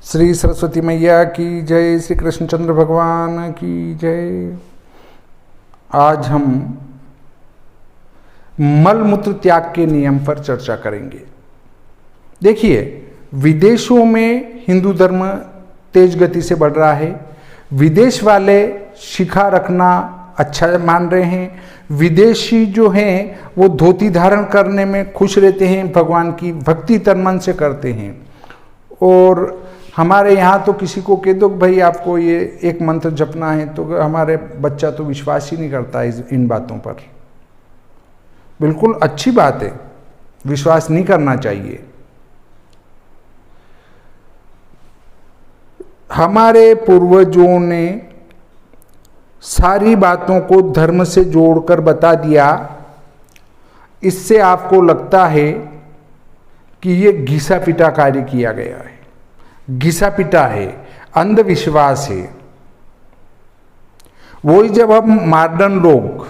श्री सरस्वती मैया की जय, श्री कृष्णचंद्र भगवान की जय। आज हम मल मूत्र त्याग के नियम पर चर्चा करेंगे। देखिए, विदेशों में हिंदू धर्म तेज गति से बढ़ रहा है। विदेश वाले शिखा रखना अच्छा मान रहे हैं। विदेशी जो हैं वो धोती धारण करने में खुश रहते हैं, भगवान की भक्ति तन मन से करते हैं। और हमारे यहाँ तो किसी को कह दो भाई आपको ये एक मंत्र जपना है तो हमारे बच्चा तो विश्वास ही नहीं करता इन बातों पर। बिल्कुल अच्छी बात है, विश्वास नहीं करना चाहिए। हमारे पूर्वजों ने सारी बातों को धर्म से जोड़कर बता दिया। इससे आपको लगता है कि ये घिसा पिटा कार्य किया गया है, घिसा पिटा है, अंधविश्वास है। वही जब हम मॉडर्न लोग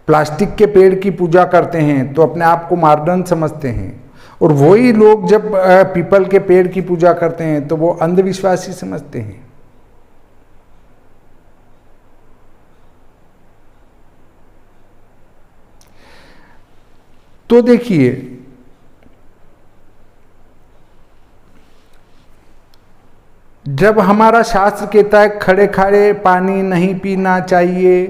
प्लास्टिक के पेड़ की पूजा करते हैं तो अपने आप को मॉडर्न समझते हैं, और वही लोग जब पीपल के पेड़ की पूजा करते हैं तो वो अंधविश्वासी समझते हैं। तो देखिए, जब हमारा शास्त्र कहता है खड़े खड़े पानी नहीं पीना चाहिए,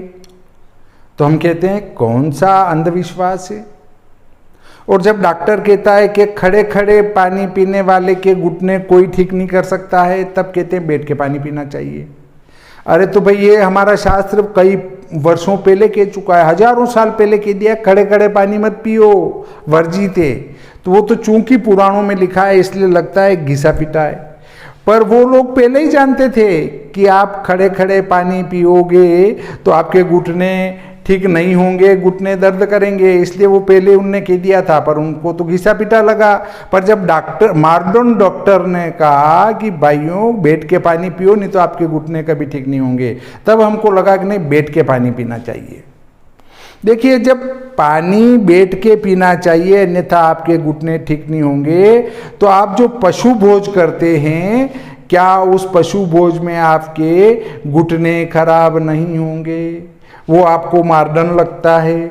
तो हम कहते हैं कौन सा अंधविश्वास है। और जब डॉक्टर कहता है कि खड़े खड़े पानी पीने वाले के घुटने कोई ठीक नहीं कर सकता है, तब कहते हैं बैठ के पानी पीना चाहिए। अरे तो भाई ये हमारा शास्त्र कई वर्षों पहले कह चुका है, हजारों साल पहले कह दिया खड़े खड़े पानी मत पियो, वर्जित है। तो वो तो चूंकि पुराणों में लिखा है इसलिए लगता है घिसा पिटा है, पर वो लोग पहले ही जानते थे कि आप खड़े खड़े पानी पियोगे तो आपके घुटने ठीक नहीं होंगे, घुटने दर्द करेंगे, इसलिए वो पहले उनने कह दिया था। पर उनको तो घिसा पिटा लगा। पर जब मॉडर्न डॉक्टर ने कहा कि भाइयों बैठ के पानी पियो नहीं तो आपके घुटने कभी ठीक नहीं होंगे, तब हमको लगा कि नहीं, बैठ के पानी पीना चाहिए। देखिए, जब पानी बैठ के पीना चाहिए अन्यथा आपके घुटने ठीक नहीं होंगे, तो आप जो पशु भोज करते हैं, क्या उस पशु भोज में आपके घुटने खराब नहीं होंगे? वो आपको मॉडर्न लगता है।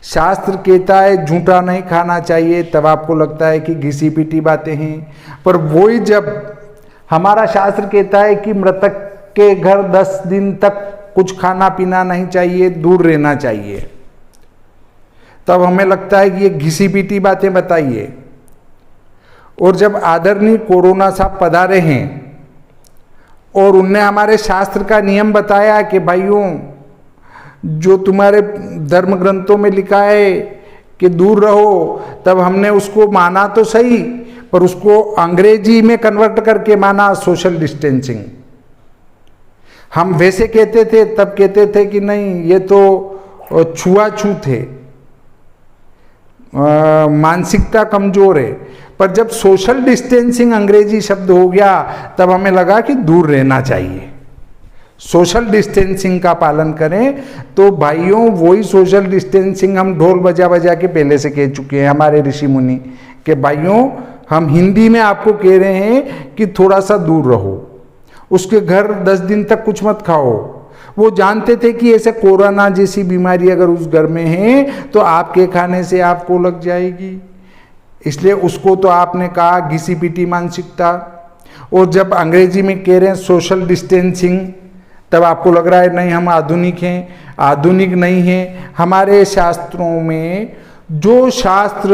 शास्त्र कहता है झूठा नहीं खाना चाहिए, तब आपको लगता है कि घिसी पिटी बातें हैं। पर वही जब हमारा शास्त्र कहता है कि मृतक के घर 10 दिन तक कुछ खाना पीना नहीं चाहिए, दूर रहना चाहिए, तब हमें लगता है कि ये घिसी पिटी बातें बताइए। और जब आदरणीय कोरोना साहब पधारे हैं और उनने हमारे शास्त्र का नियम बताया कि भाइयों जो तुम्हारे धर्म ग्रंथों में लिखा है कि दूर रहो, तब हमने उसको माना तो सही, पर उसको अंग्रेजी में कन्वर्ट करके माना सोशल डिस्टेंसिंग। हम वैसे कहते थे, तब कहते थे कि नहीं ये तो छुआछूत है, मानसिकता कमजोर है। पर जब सोशल डिस्टेंसिंग अंग्रेजी शब्द हो गया तब हमें लगा कि दूर रहना चाहिए, सोशल डिस्टेंसिंग का पालन करें। तो भाइयों वही सोशल डिस्टेंसिंग हम ढोल बजा बजा के पहले से कह चुके हैं हमारे ऋषि मुनि कि भाइयों हम हिंदी में आपको कह रहे हैं कि थोड़ा सा दूर रहो, उसके घर 10 दिन तक कुछ मत खाओ। वो जानते थे कि ऐसे कोरोना जैसी बीमारी अगर उस घर में है तो आपके खाने से आपको लग जाएगी, इसलिए उसको तो आपने कहा घिसी पिटी मानसिकता। और जब अंग्रेजी में कह रहे हैं सोशल डिस्टेंसिंग, तब आपको लग रहा है नहीं हम आधुनिक हैं। आधुनिक नहीं है। हमारे शास्त्रों में जो शास्त्र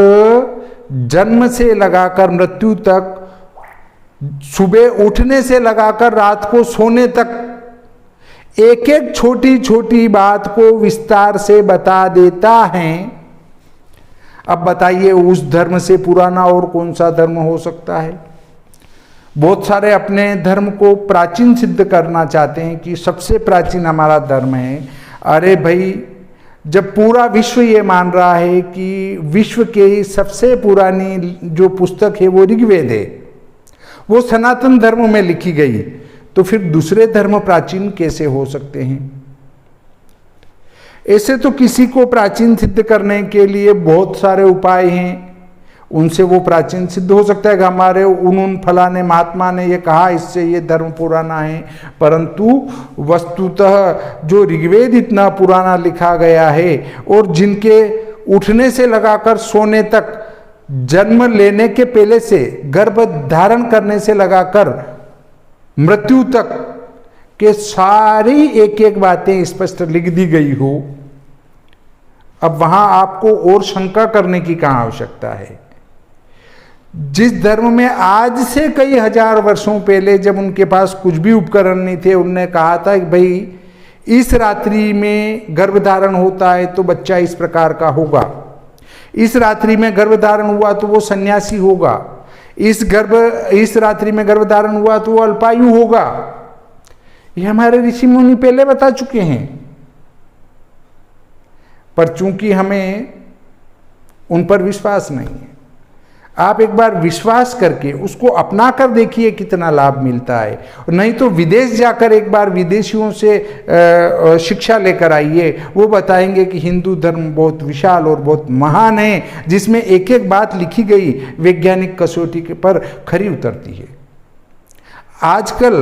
जन्म से लगाकर मृत्यु तक, सुबह उठने से लगाकर रात को सोने तक एक एक छोटी छोटी बात को विस्तार से बता देता है, अब बताइए उस धर्म से पुराना और कौन सा धर्म हो सकता है? बहुत सारे अपने धर्म को प्राचीन सिद्ध करना चाहते हैं कि सबसे प्राचीन हमारा धर्म है। अरे भाई, जब पूरा विश्व ये मान रहा है कि विश्व की सबसे पुरानी जो पुस्तक है वो ऋग्वेद है, वो सनातन धर्म में लिखी गई, तो फिर दूसरे धर्म प्राचीन कैसे हो सकते हैं? ऐसे तो किसी को प्राचीन सिद्ध करने के लिए बहुत सारे उपाय हैं, उनसे वो प्राचीन सिद्ध हो सकता है कि हमारे उन फलाने महात्मा ने ये कहा, इससे ये धर्म पुराना है, परंतु वस्तुतः जो ऋग्वेद इतना पुराना लिखा गया है और जिनके उठने से लगाकर सोने तक, जन्म लेने के पहले से, गर्भ धारण करने से लगाकर मृत्यु तक के सारी एक एक बातें स्पष्ट लिख दी गई हो, अब वहां आपको और शंका करने की कहां आवश्यकता है। जिस धर्म में आज से कई हजार वर्षों पहले, जब उनके पास कुछ भी उपकरण नहीं थे, उनने कहा था कि भाई इस रात्रि में गर्भधारण होता है तो बच्चा इस प्रकार का होगा, इस रात्रि में गर्भधारण हुआ तो वो सन्यासी होगा, इस रात्रि में गर्भधारण हुआ तो वो अल्पायु होगा। ये हमारे ऋषि मुनि पहले बता चुके हैं, पर चूंकि हमें उन पर विश्वास नहीं है। आप एक बार विश्वास करके उसको अपना कर देखिए कितना लाभ मिलता है। नहीं तो विदेश जाकर एक बार विदेशियों से शिक्षा लेकर आइए, वो बताएंगे कि हिंदू धर्म बहुत विशाल और बहुत महान है, जिसमें एक एक बात लिखी गई वैज्ञानिक कसौटी के पर खरी उतरती है। आजकल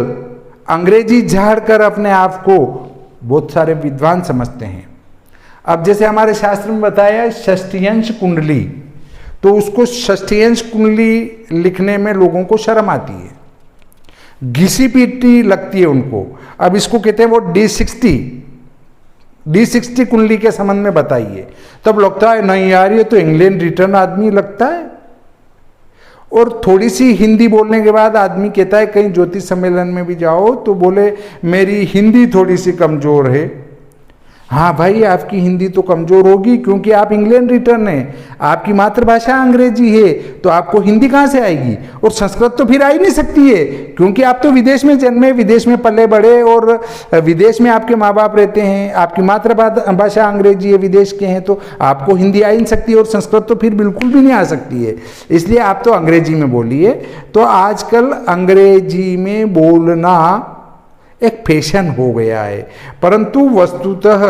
अंग्रेजी झाड़कर अपने आप को बहुत सारे विद्वान समझते हैं। अब जैसे हमारे शास्त्र में बताया षष्ठ्यंश कुंडली, तो उसको षष्ठ्यंश कुंडली लिखने में लोगों को शर्म आती है, घिसी पीटी लगती है उनको। अब इसको कहते हैं वो D60 कुंडली के संबंध में बताइए, तब लगता है नहीं यार ये तो इंग्लैंड रिटर्न आदमी लगता है। और थोड़ी सी हिंदी बोलने के बाद आदमी कहता है, कहीं ज्योतिष सम्मेलन में भी जाओ तो बोले मेरी हिंदी थोड़ी सी कमजोर है। हाँ भाई, आपकी हिंदी तो कमजोर होगी क्योंकि आप इंग्लैंड रिटर्न है, आपकी मातृभाषा अंग्रेजी है, तो आपको हिंदी कहाँ से आएगी? और संस्कृत तो फिर आ ही नहीं सकती है क्योंकि आप तो विदेश में जन्मे, विदेश में पले बढ़े और विदेश में आपके माँ बाप रहते हैं, आपकी मातृभाषा अंग्रेजी है, विदेश के हैं, तो आपको हिंदी आ ही नहीं सकती और संस्कृत तो फिर बिल्कुल भी नहीं आ सकती है। इसलिए आप तो अंग्रेजी में बोलिए। तो आजकल अंग्रेजी में बोलना एक फैशन हो गया है, परंतु वस्तुतः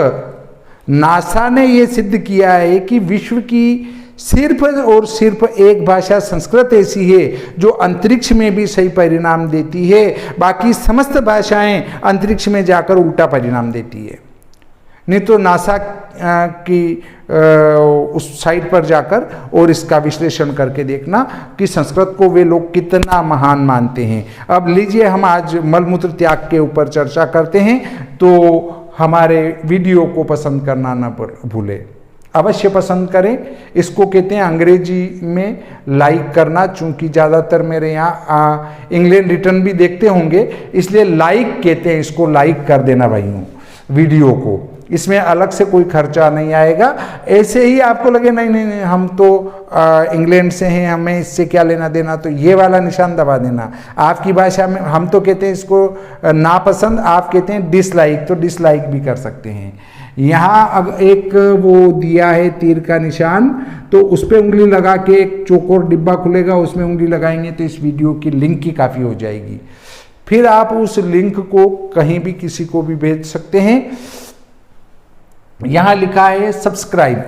नासा ने यह सिद्ध किया है कि विश्व की सिर्फ और सिर्फ एक भाषा संस्कृत ऐसी है जो अंतरिक्ष में भी सही परिणाम देती है, बाकी समस्त भाषाएं अंतरिक्ष में जाकर उल्टा परिणाम देती है। नहीं तो नासा की उस साइट पर जाकर और इसका विश्लेषण करके देखना कि संस्कृत को वे लोग कितना महान मानते हैं। अब लीजिए, हम आज मलमूत्र त्याग के ऊपर चर्चा करते हैं, तो हमारे वीडियो को पसंद करना न भूलें, अवश्य पसंद करें। इसको कहते हैं अंग्रेजी में लाइक करना, चूंकि ज़्यादातर मेरे यहाँ इंग्लैंड रिटर्न भी देखते होंगे, इसलिए लाइक कहते हैं इसको। लाइक कर देना भाइयों वीडियो को, इसमें अलग से कोई खर्चा नहीं आएगा। ऐसे ही आपको लगे नहीं नहीं नहीं हम तो इंग्लैंड से हैं, हमें इससे क्या लेना देना, तो ये वाला निशान दबा देना। आपकी भाषा में हम तो कहते हैं इसको नापसंद, आप कहते हैं डिसलाइक, तो डिसलाइक भी कर सकते हैं। यहाँ अब एक वो दिया है तीर का निशान, तो उस पर उंगली लगा के एक चौकोर डिब्बा खुलेगा, उसमें उंगली लगाएंगे तो इस वीडियो की लिंक की काफ़ी हो जाएगी। फिर आप उस लिंक को कहीं भी किसी को भी भेज सकते हैं। यहां लिखा है सब्सक्राइब,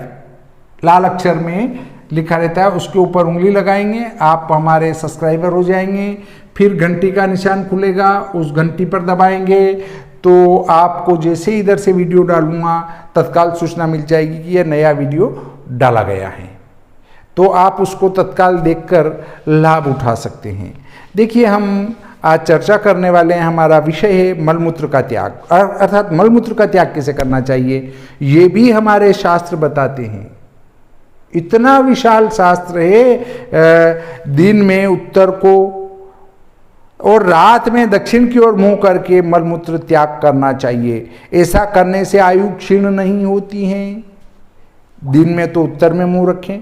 लाल अक्षर में लिखा रहता है, उसके ऊपर उंगली लगाएंगे, आप हमारे सब्सक्राइबर हो जाएंगे। फिर घंटी का निशान खुलेगा, उस घंटी पर दबाएंगे तो आपको जैसे इधर से वीडियो डालूंगा तत्काल सूचना मिल जाएगी कि यह नया वीडियो डाला गया है, तो आप उसको तत्काल देखकर लाभ उठा सकते हैं। देखिए, हम आज चर्चा करने वाले हैं, हमारा विषय है मलमूत्र का त्याग, अर्थात मलमूत्र का त्याग कैसे करना चाहिए, ये भी हमारे शास्त्र बताते हैं। इतना विशाल शास्त्र है, दिन में उत्तर को और रात में दक्षिण की ओर मुंह करके मलमूत्र त्याग करना चाहिए। ऐसा करने से आयु क्षीण नहीं होती है। दिन में तो उत्तर में मुंह रखें,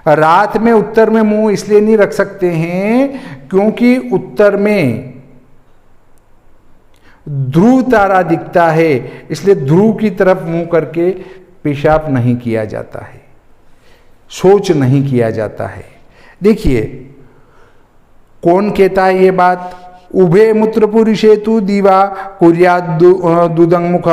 रात में उत्तर में मुंह इसलिए नहीं रख सकते हैं क्योंकि उत्तर में ध्रुव तारा दिखता है, इसलिए ध्रुव की तरफ मुंह करके पेशाब नहीं किया जाता है, शौच नहीं किया जाता है। देखिए, कौन कहता है ये बात? उभे मूत्रपुरुषेतु दिवा कुर्याद् दुदंगमुख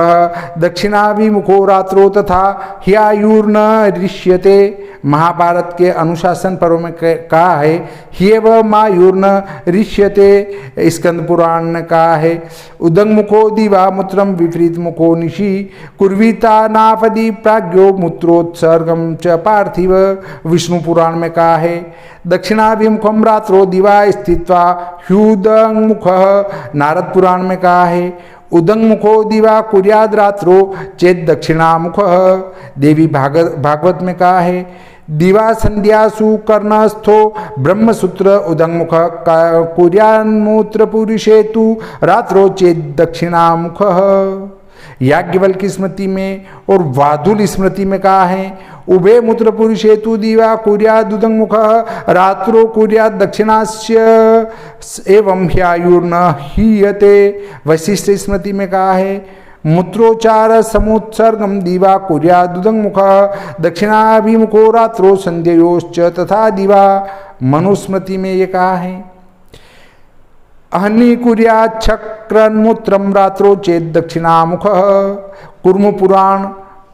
दक्षिणाभिमुखो रात्रो तथा ह्यायुर्न रिष्यते। महाभारत के अनुशासन पर्व में कहा है ह्येव मायुर्न रिष्यते। स्कंद पुराण ने कहा है उदंगमुखो दिवा मूत्रम विपरीत मुखो निशि कुर्वीता नापदी प्राज्ञो मूत्रोत्सर्गम च पार्थिव। विष्णु पुराण में कहा है दक्षिणाभिमुखम रात्रो दिवा स्थित्वा ह्युदंगमुख। नारद पुराण में कहा है उदंगमुखो दिवा कुर्याद रात्रो चेत दक्षिणामुख। देवी भागवत में कहा है दिवा संध्यासु कर्णस्थो ब्रह्मसूत्र उदंगमुख कुर्यान्मूत्र पुरुषेतु रात्रो चेत दक्षिणामुख। याज्ञवल्क्य स्मृति में और वादुल स्मृति में कहा है उभे मूत्र पुरुषेतु दिवा कुर्याद उदंगमुख रात्रो कुर्याद दक्षिणास्य एवं ह्यायुर्न हीयते। वशिष्ठ स्मृति में कहा है मूत्रोचार समुत्सर्गम दिवा कुर्याद उदंगमुख दक्षिणाभिमुखो रात्रो संध्योश्च तथा दिवा। मनुस्मृति में ये कहा है अहनि कुर्यात् चक्रन्मूत्रम रात्रो चेत दक्षिणामुख। कुर्म पुराण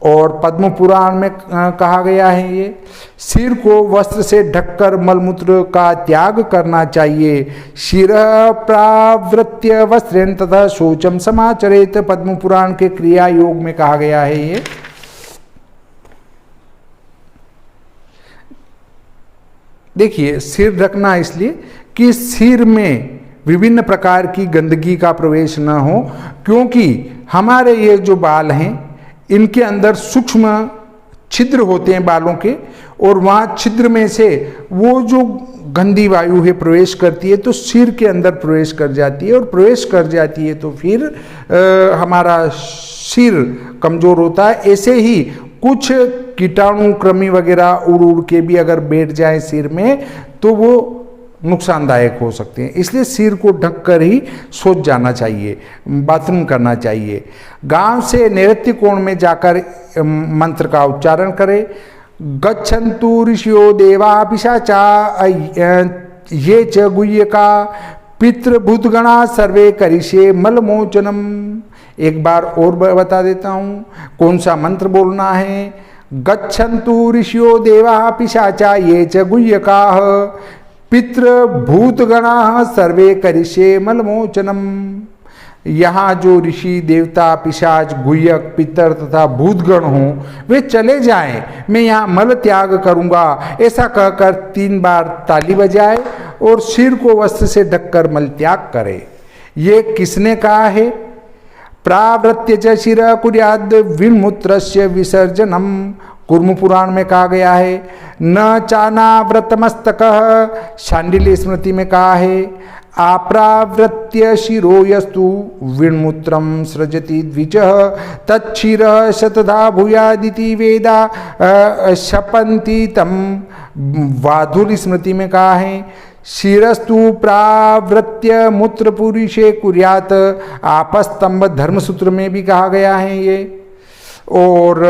और पद्म पुराण में कहा गया है ये सिर को वस्त्र से ढककर मलमूत्र का त्याग करना चाहिए। शिरः प्रावृत्य वस्त्रेण तथा शौचम समाचरेत। पद्म पुराण के क्रिया योग में कहा गया है ये। देखिए सिर ढकना इसलिए कि सिर में विभिन्न प्रकार की गंदगी का प्रवेश न हो, क्योंकि हमारे ये जो बाल हैं इनके अंदर सूक्ष्म छिद्र होते हैं बालों के, और वहाँ छिद्र में से वो जो गंदी वायु है प्रवेश करती है तो सिर के अंदर प्रवेश कर जाती है, और प्रवेश कर जाती है तो फिर हमारा सिर कमज़ोर होता है। ऐसे ही कुछ कीटाणु कृमि वगैरह उड़ उड़ के भी अगर बैठ जाए सिर में तो वो नुकसानदायक हो सकते हैं। इसलिए सिर को ढककर ही सोच जाना चाहिए, बाथरूम करना चाहिए। गांव से नैऋत्य कोण में जाकर मंत्र का उच्चारण करें। गच्छन्तु ऋषियो देवा पिशाचा ये च गुह्यका पितृभूतगणा सर्वे करिष्ये मलमोचनम। एक बार और बता देता हूँ कौन सा मंत्र बोलना है। गच्छन्तु ऋषियो देवा पिशाचा ये च गुह्यका पितृभूतगणा सर्वे करिष्ये मलमोचनम। यहाँ जो ऋषि देवता पिशाच गुह्यक पितर तथा भूतगण हों वे चले जाएं, मैं यहाँ मल त्याग करूँगा। ऐसा कहकर 3 बार ताली बजाए और सिर को वस्त्र से ढककर मल त्याग करे। ये किसने कहा है? प्रावृत्य च शिरः कुर्याद् विन्मूत्रस्य विसर्जनम। कुर्म पुराण में कहा गया है न चानाव्रतमस्तकः। शांडिल्य स्मृति में कहा है आप्रावृत्य शिरो यस्तु विन्मूत्रम सृजति द्विजः तच्छिरः शतधा भूयादिति वेदा शपन्ति तम। वाधुल स्मृति में कहा है शिरस्तु प्रावृत्य मूत्र पुरुषे कुर्यात। आपस्तंभ धर्मसूत्र में भी कहा गया है ये। और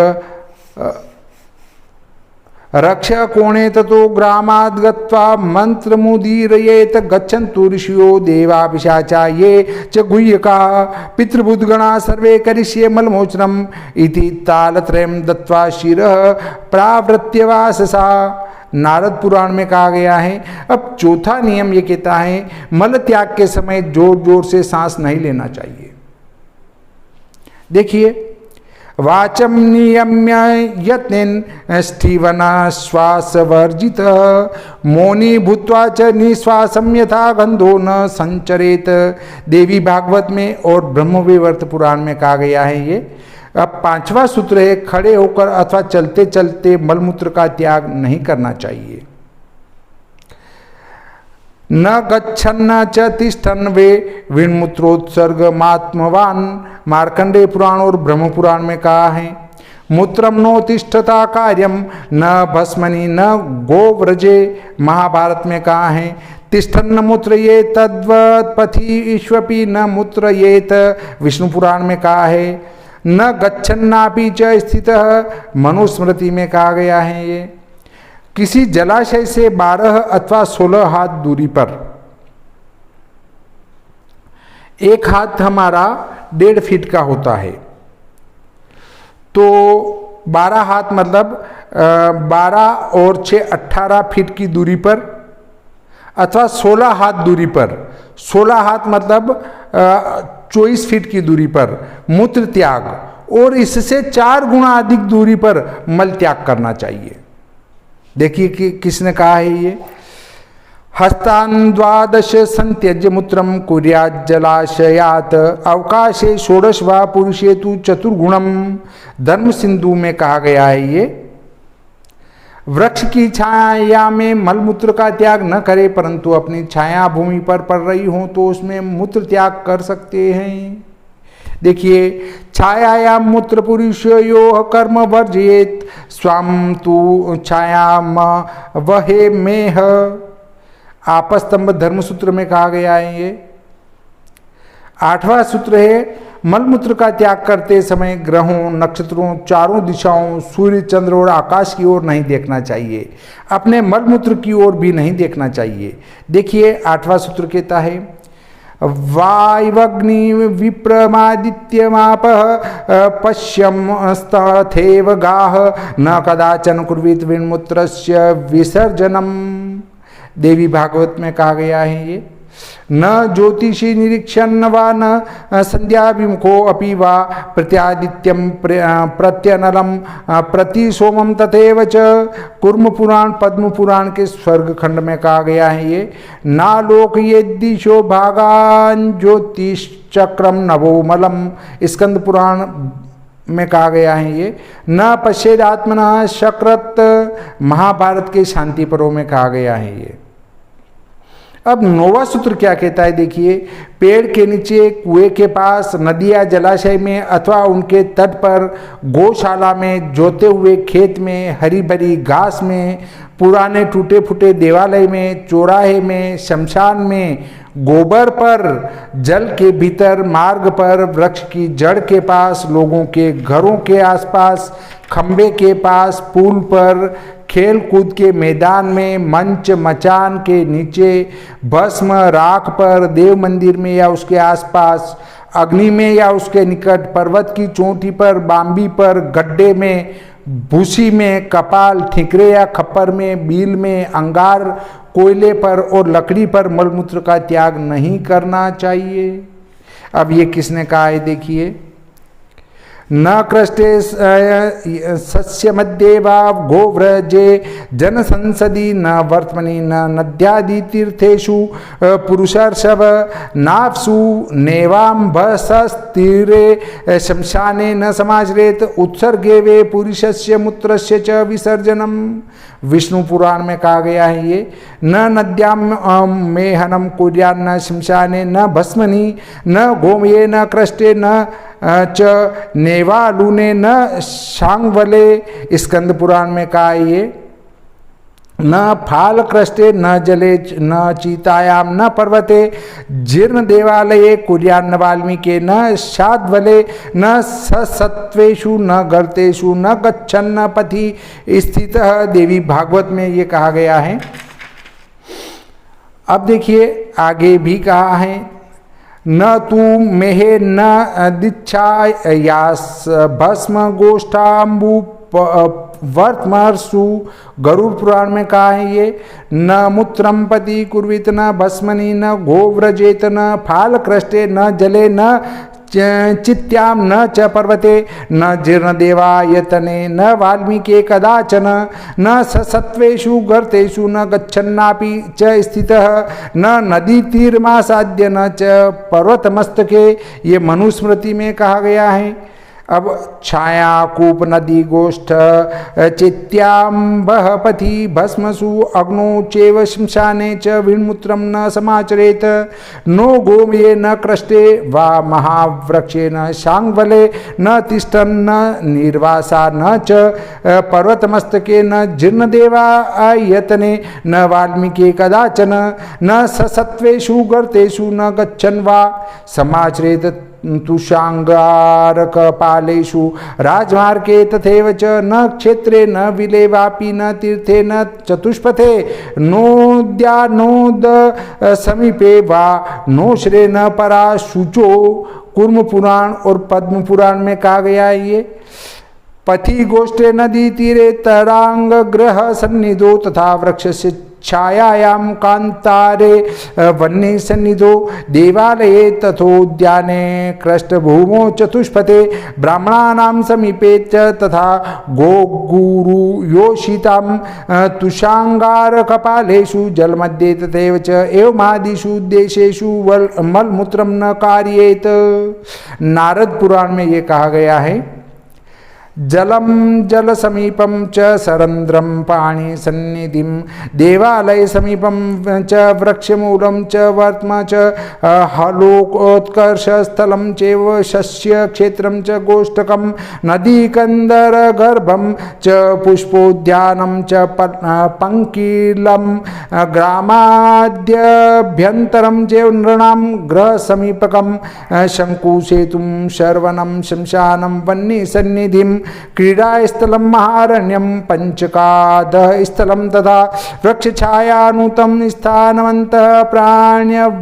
रक्ष कोणे ततो ग्रामाद् गत्वा मंत्रमुदीरयेत गच्छन्तु ऋषियो देवा पिशाचा ये च गुह्यका पितृभूतगणा सर्वे करिष्ये मलमोचनम इति तालत्रयं दत्वा शिरः प्रावृत्य वाससा। नारद पुराण में कहा गया है। अब चौथा नियम ये कहता है मल त्याग के समय जोर जोर से सांस नहीं लेना चाहिए। देखिए वाचम नियम्य यत्नेन स्थिवन श्वास वर्जित मौनी भूत्वा च निश्वासम यथा गंधो न संचरेत। देवी भागवत में और ब्रह्मविवर्त पुराण में कहा गया है ये। अब 5वां सूत्र है खड़े होकर अथवा चलते चलते मलमूत्र का त्याग नहीं करना चाहिए। न गच्छन्न च तिष्ठन् वे विन्मूत्रोत्सर्गमात्मवान। मार्कंडेय पुराण और ब्रह्म पुराण में कहा है मूत्रम नो तिष्ठता कार्यम न भस्मनि न गोव्रजे। महाभारत में कहा है तिष्ठन्न मूत्र ये तद्वत् पथि ईश्वपि न मूत्र येत। विष्णु पुराण में कहा है न गच्छन्नापि च स्थितः। मनुस्मृति में कहा गया है ये किसी जलाशय से 12 अथवा 16 हाथ दूरी पर एक हाथ हमारा 1.5 फीट का होता है, तो 12 हाथ मतलब 12 और 6 18 फीट की दूरी पर, अथवा 16 हाथ दूरी पर, 16 हाथ मतलब 24 फीट की दूरी पर मूत्र त्याग, और इससे 4 गुना अधिक दूरी पर मल त्याग करना चाहिए। देखिए कि किसने कहा है ये, हस्तान द्वादश संत्यज्य मूत्रम कुर्यात् जलाशयात अवकाशे षोडश वा पुरुषे तु चतुर्गुणम। धर्म सिंधु में कहा गया है ये, वृक्ष की छाया में मलमूत्र का त्याग न करे, परंतु अपनी छाया भूमि पर पड़ रही हो तो उसमें मूत्र त्याग कर सकते हैं। देखिए, छायायां मूत्र पुरुषयोः कर्म वर्जयेत् स्वाम तु छायाम वहे मेह। आपस्तंभ धर्म सूत्र में कहा गया है ये। 8वां सूत्र है, मलमूत्र का त्याग करते समय ग्रहों, नक्षत्रों, चारों दिशाओं, सूर्य, चंद्र और आकाश की ओर नहीं देखना चाहिए, अपने मलमूत्र की ओर भी नहीं देखना चाहिए। देखिए 8वां सूत्र कहता है, वायवग्नि विप्रमादित्यमापः पश्यम स्तथैव गाः न कदाचन कुर्वीत विन्मूत्रस्य विसर्जनम। देवी भागवत में कहा गया है ये, न ज्योतिषी निरीक्षण व न संध्याभिमुखो अपि वा प्रत्यादित्यम प्रत्यनलम प्रति सोमम तथैव च। कुर्म पुराण पद्म पुराण के स्वर्ग खंड में कहा गया है ये, नालोक ये दिशो भागान ज्योतिष चक्रम नवोमलम। स्कंद पुराण में कहा गया है ये, न पश्येदात्मनः शक्रत। महाभारत के शांति पर्व में कहा गया है ये। अब 9वां सूत्र क्या कहता है, देखिए, पेड़ के नीचे, कुएं के पास, नदी या जलाशय में अथवा उनके तट पर, गौशाला में, जोते हुए खेत में, हरी भरी घास में, पुराने टूटे फूटे देवालय में, चौराहे में, शमशान में, गोबर पर, जल के भीतर, मार्ग पर, वृक्ष की जड़ के पास, लोगों के घरों के आसपास, खंबे के पास, पुल पर, खेल कूद के मैदान में, मंच मचान के नीचे, भस्म राख पर, देव मंदिर में या उसके आसपास, अग्नि में या उसके निकट, पर्वत की चोटी पर, बांबी पर, गड्ढे में, भूसी में, कपाल, ठिकरे या खप्पर में, बील में, अंगार, कोयले पर और लकड़ी पर मलमूत्र का त्याग नहीं करना चाहिए। अब ये किसने कहा है, देखिए, न कृष्टे सस्य मध्ये वा गोव्रजे जन संसदी न वर्तमनि न नद्यादि तीर्थेषु पुरुषर्षभ नाप्सु नेवाम्भसस्तीरे शमशाने न समाचरेत उत्सर्गे वे पुरुषस्य मूत्रस्य च विसर्जनम। विष्णु पुराण में कहा गया है ये, न नद्यां मेहनम कुर्यान्न शमशाने न भस्मनि न गोमये न कृष्टे न च नेवालूने न शांगवले। स्कंद पुराण में कहा ये, न फाल कृष्टे न जले न चीतायाम न पर्वते जीर्ण देवालये कुर्यान्न वाल्मीके न शाद्वले न सत्वेषु न गर्तेषु न गच्छन्न पथि स्थितः। देवी भागवत में ये कहा गया है। अब देखिए आगे भी कहा है, न तू मेहे न दीक्षायास भस्म गोष्ठाम्बु वर्तमर्षु। गरुड़ पुराण में कहा है ये, न मूत्रम पति कुर्वित न भस्मनि न गोव्रजेत न फाल कृष्टे न जले न चित्याम न च पर्वते न जीर्ण देवायतने न वाल्मीके कदाचन न सत्वेषु गर्तेषु न गच्छन्नापि च स्थितः न नदी तीरमासाद्य न च पर्वतमस्तके। ये मनुस्मृति में कहा गया है। अब छाया कूप नदी गोष्ठ चित्याम्बः पथि भस्मसु अग्नो चैव श्मशाने च विन्मूत्रं न समाचरेत। नो गोमये न कृष्टे वा महावृक्षे न शांगवले न तिष्ठन् न निर्वासा न च पर्वतमस्तके न जीर्णदेवायतने न वाल्मीके कदाचन न सत्वेषु गर्तेषु न गच्छन् वा समाचरेत तुषांगारकपालेषु राजमार्गे तथैव च न क्षेत्रे न विलेवापि न तीर्थे न चतुष्पथे नोद्यानोद समीपे वा नोश्रे न पराशुचो। कूर्म पुराण और पद्म पुराण में कहा गया है ये। पथि गोष्ठे नदी तीरे तरांग ग्रह सन्निधो तथा वृक्ष से छायायाम कांतारे वन्य सन्निधो देवालये तथोद्याने कृष्टभूमो चतुष्पथे ब्राह्मणानां समीपे च तथा गोगुरु योषितां तुषांगार कपालेषु जलमध्ये तथैव च एवमादिषु देशेषु मलमूत्रं न कार्येत। नारद पुराण में ये कहा गया है, जलम जल समीपम च सरंद्रम पाणी सन्निधिम देवालय समीपम च वृक्षमूलम च वर्त्म च हलोकोत्कर्ष स्थलम चैव शस्य क्षेत्रम च गोष्ठकम नदी कंदर गर्भम च पुष्पोद्यानम च पंकीलम ग्रामाद्यभ्यंतरम चैव नृणाम गृह समीपकम शंकुसेतुम शर्वणम शमशानम वन्य सन्निधिम क्रीडा स्थलम महारण्यम पंचकाद स्थलम तथा वृक्ष छायानुतम स्थानवंतः प्राण्यवपर्णकम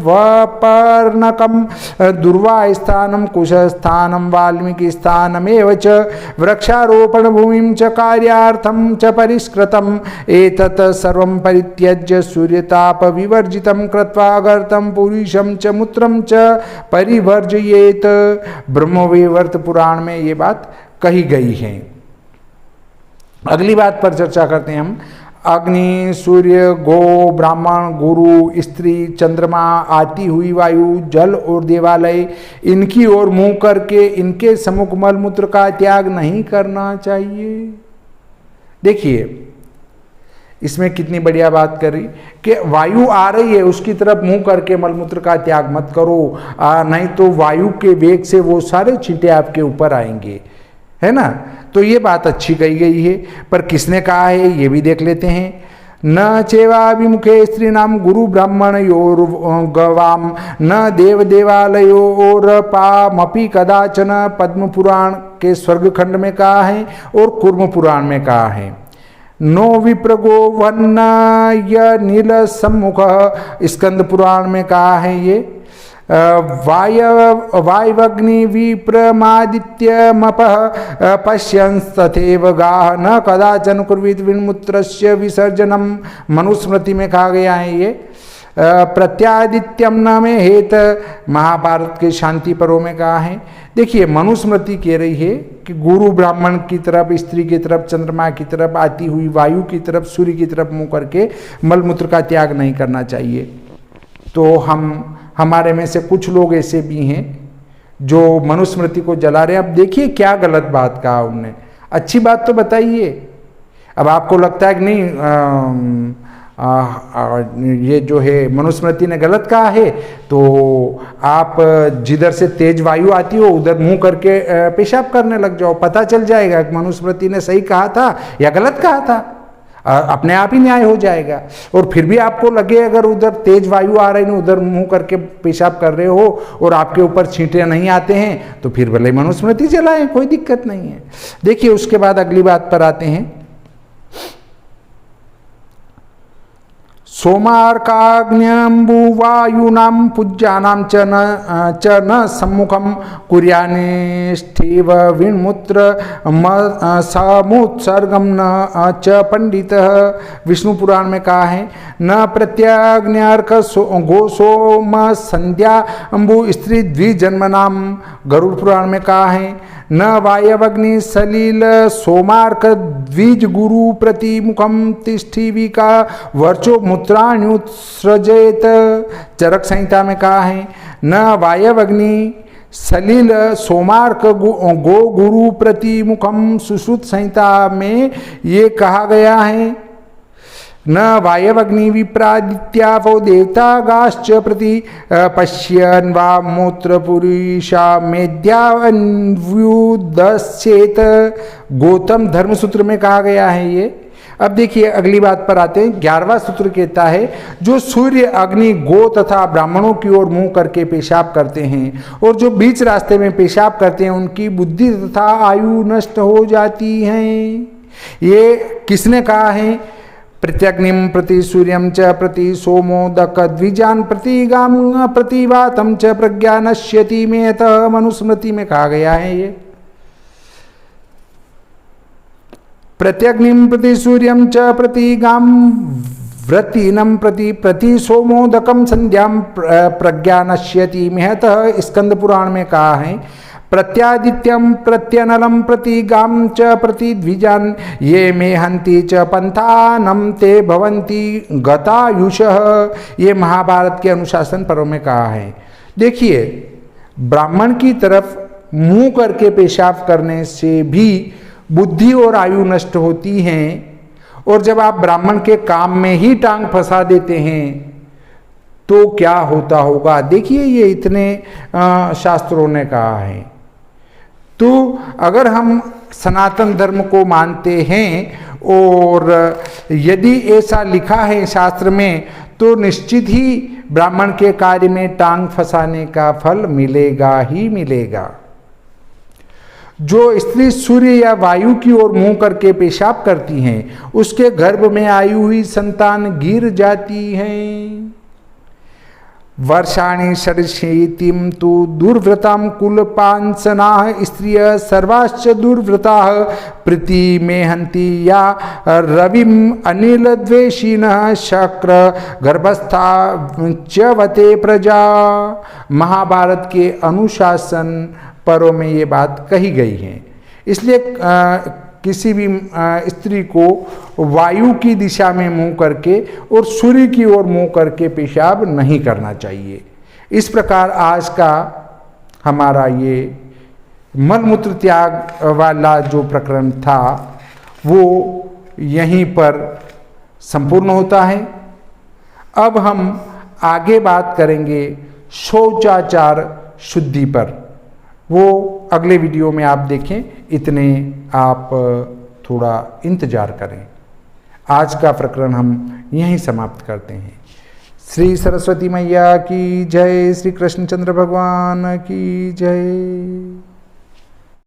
दुर्वा स्थानम कुश स्थानम वाल्मीकि स्थानमेव च वृक्षारोपण भूमिं च कार्यार्थं च परिष्कृतम् एतत् सर्वं परित्यज्य सूर्यताप विवर्जितं कृत्वा गर्तं पुरुषं च मूत्रं च परिवर्जयेत। ब्रह्मवैवर्त पुराण में ये बात कही गई है। अगली बात पर चर्चा करते हैं हम। अग्नि, सूर्य, गो, ब्राह्मण, गुरु, स्त्री, चंद्रमा, आती हुई वायु, जल और देवालय, इनकी ओर मुंह करके इनके सम्मुख मलमूत्र का त्याग नहीं करना चाहिए। देखिए इसमें कितनी बढ़िया बात करी कि वायु आ रही है उसकी तरफ मुंह करके मलमूत्र का त्याग मत करो, नहीं तो वायु के वेग से वो सारे छींटे आपके ऊपर आएंगे, है ना। तो ये बात अच्छी कही गई है, पर किसने कहा है ये भी देख लेते हैं। न चेवाभिमुखे स्त्री नाम गुरु ब्राह्मण योर गवाम न देव देवालयो और पामपि कदाचन। पद्म पुराण के स्वर्गखंड में कहा है और कूर्म पुराण में कहा है। नो विप्रगो वन्न य नील सम्मुख, स्कंद पुराण में कहा है ये। वायवग्नि विप्रमादित्यमपः पश्यंस्तथैव गाः न कदाचन कुर्वीत विन्मूत्रस्य विसर्जनम। मनुस्मृति में कहा गया है ये। प्रत्यादित्यम न में हेत, महाभारत के शांति पर्व में कहा है। देखिए मनुस्मृति कह रही है कि गुरु ब्राह्मण की तरफ, स्त्री की तरफ, चंद्रमा की तरफ, आती हुई वायु की तरफ, सूर्य की तरफ मुंह करके मलमूत्र का त्याग नहीं करना चाहिए। तो हमारे में से कुछ लोग ऐसे भी हैं जो मनुस्मृति को जला रहे हैं। अब देखिए क्या गलत बात कहा उनने, अच्छी बात तो बताइए। अब आपको लगता है कि नहीं ये जो है मनुस्मृति ने गलत कहा है, तो आप जिधर से तेज वायु आती हो उधर मुंह करके पेशाब करने लग जाओ, पता चल जाएगा कि मनुस्मृति ने सही कहा था या गलत कहा था, अपने आप ही न्याय हो जाएगा। और फिर भी आपको लगे अगर उधर तेज वायु आ रही है उधर मुंह करके पेशाब कर रहे हो और आपके ऊपर छींटे नहीं आते हैं, तो फिर भले मनुस्मृति जलाएं, कोई दिक्कत नहीं है। देखिए उसके बाद अगली बात पर आते हैं। सोमार्काग्न्यम्बुवायूनां पूज्यानां च न सम्मुखं कुर्यान्निष्ठैव विन्मूत्र समुत्सर्गं न च पंडितः। विष्णु पुराण में कहा है न प्रत्यग्न्यर्क गो सोम संध्या अम्बु स्त्री द्विजन्मनाम। गरुड़ पुराण में कहा है न वायवग्नि सलील सोमार्क द्विज गुरु प्रतिमुखम तिष्ठिविका वर्चो मूत्राण्युत्सृजेत। चरक संहिता में कहा है न वायवग्नि सलील सोमार्क गो गुरु प्रतिमुखम। सुश्रुत संहिता में ये कहा गया है न वायवग्नि विप्रादित्यावो देवतागाश्च प्रति पश्यन् वा मूत्र पुरुषा मेद्यान्व्युदस्येत। गौतम धर्मसूत्र में कहा गया है ये। अब देखिए अगली बात पर आते हैं। 11वां सूत्र कहता है जो सूर्य, अग्नि, गो तथा ब्राह्मणों की ओर मुंह करके पेशाब करते हैं और जो बीच रास्ते में पेशाब करते हैं उनकी बुद्धि तथा आयु नष्ट हो जाती है। ये किसने कहा है? प्रत्यग्निम प्रति सूर्यम च प्रति सोमोदक द्विजान प्रति गाम प्रति वातम च प्रज्ञा नश्यति में मनुस्मृति में कहा गया है। ये प्रत्यग्निम प्रति सूर्यम च प्रति गाम व्रतीनम प्रति प्रति सोमोदकम संध्याम प्रज्ञा नश्यति महतः स्कंद पुराण में कहा है। प्रत्यादित्यम प्रत्यनलम प्रति गाम च प्रति द्विजान ये मेहंती च पंथानम ते भवंती गतायुषः। ये महाभारत के अनुशासन पर्व में कहा है। देखिए ब्राह्मण की तरफ मुंह करके पेशाब करने से भी बुद्धि और आयु नष्ट होती हैं और जब आप ब्राह्मण के काम में ही टांग फंसा देते हैं तो क्या होता होगा। देखिए ये इतने शास्त्रों ने कहा है। तो अगर हम सनातन धर्म को मानते हैं और यदि ऐसा लिखा है शास्त्र में तो निश्चित ही ब्राह्मण के कार्य में टांग फंसाने का फल मिलेगा ही मिलेगा। जो स्त्री सूर्य या वायु की ओर मुंह करके पेशाब करती हैं उसके गर्भ में आई हुई संतान गिर जाती है। वर्षाणि षडशीतिम तु दुर्व्रताम कुलपांसनाः स्त्रिय सर्वाश्च दुर्व्रताः प्रीति मेहंती या रविम अनिल द्वेषिणः शक्र गर्भस्था च्यवते प्रजा। महाभारत के अनुशासन पर्व में ये बात कही गई है। इसलिए किसी भी स्त्री को वायु की दिशा में मुंह करके और सूर्य की ओर मुंह करके पेशाब नहीं करना चाहिए। इस प्रकार आज का हमारा ये मलमूत्र त्याग वाला जो प्रकरण था वो यहीं पर संपूर्ण होता है। अब हम आगे बात करेंगे शौचाचार शुद्धि पर, वो अगले वीडियो में आप देखें। इतने आप थोड़ा इंतजार करें। आज का प्रकरण हम यहीं समाप्त करते हैं। श्री सरस्वती मैया की जय, श्री कृष्णचंद्र भगवान की जय।